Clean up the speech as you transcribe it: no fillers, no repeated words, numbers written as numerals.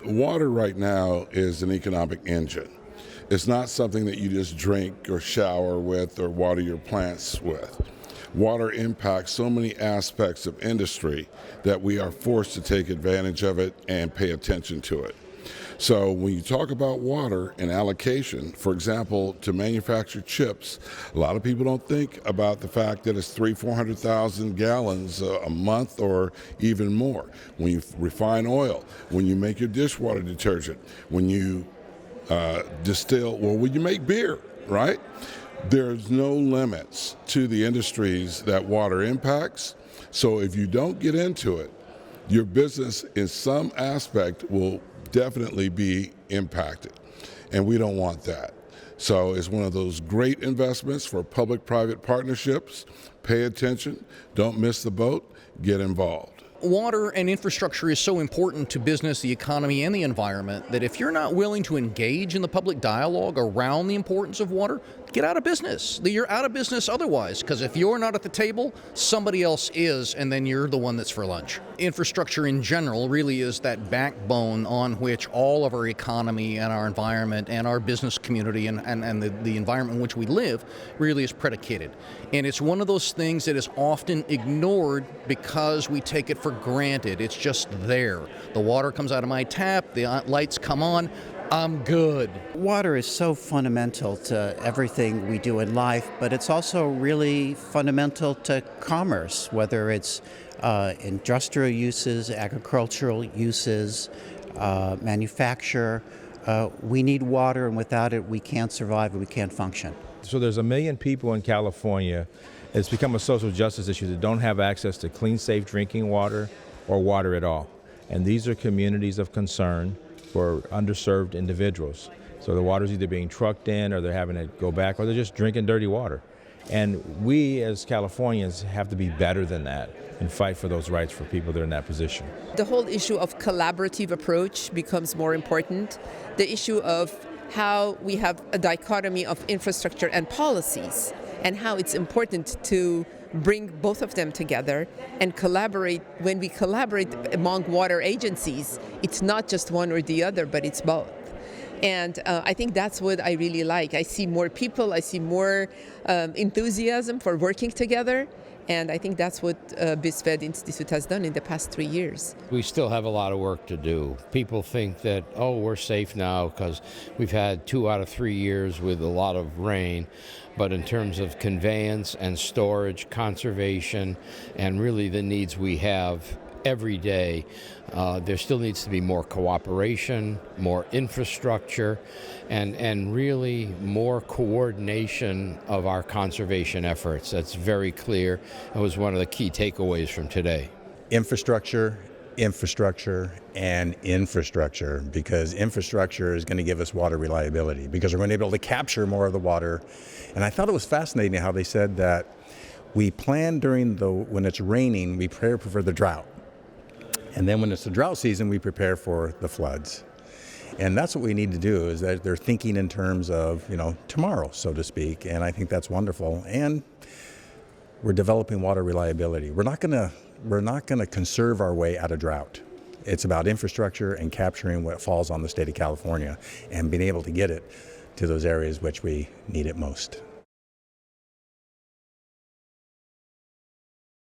Water right now is an economic engine. It's not something that you just drink or shower with or water your plants with. Water impacts so many aspects of industry that we are forced to take advantage of it and pay attention to it. So when you talk about water and allocation, for example, to manufacture chips, a lot of people don't think about the fact that it's 400,000 gallons a month or even more. When you refine oil, when you make your dishwater detergent, when you distill, well, when you make beer, right? There's no limits to the industries that water impacts. So if you don't get into it, your business in some aspect will definitely be impacted, and we don't want that. So it's one of those great investments for public-private partnerships. Pay attention, don't miss the boat, get involved. Water and infrastructure is so important to business, the economy, and the environment that if you're not willing to engage in the public dialogue around the importance of water, get out of business. You're out of business otherwise, because if you're not at the table, somebody else is, and then you're the one that's for lunch. Infrastructure in general really is that backbone on which all of our economy and our environment and our business community and the environment in which we live really is predicated. And it's one of those things that is often ignored because we take it for granted. It's just there. The water comes out of my tap, the lights come on, I'm good. Water is so fundamental to everything we do in life, but it's also really fundamental to commerce, whether it's industrial uses, agricultural uses, manufacture. We need water, and without it, we can't survive and we can't function. So there's 1 million people in California. It's become a social justice issue that don't have access to clean, safe drinking water or water at all. And these are communities of concern for underserved individuals. So the water's either being trucked in or they're having to go back or they're just drinking dirty water. And we as Californians have to be better than that and fight for those rights for people that are in that position. The whole issue of collaborative approach becomes more important. The issue of how we have a dichotomy of infrastructure and policies and how it's important to bring both of them together and collaborate. When we collaborate among water agencies, it's not just one or the other, but it's both. And I think that's what I really like. I see more people, I see more enthusiasm for working together. And I think that's what BizFed Institute has done in the past 3 years. We still have a lot of work to do. People think that, oh, we're safe now because we've had 2 out of 3 years with a lot of rain. But in terms of conveyance and storage, conservation, and really the needs we have every day, there still needs to be more cooperation, more infrastructure, and really more coordination of our conservation efforts. That's very clear. It was one of the key takeaways from today. Infrastructure, and infrastructure, because infrastructure is going to give us water reliability, because we're going to be able to capture more of the water. And I thought it was fascinating how they said that we plan when it's raining, we prepare for the drought. And then when it's the drought season, we prepare for the floods. And that's what we need to do, is that they're thinking in terms of, tomorrow, so to speak. And I think that's wonderful. And we're developing water reliability. We're not going to conserve our way out of drought. It's about infrastructure and capturing what falls on the state of California and being able to get it to those areas which we need it most.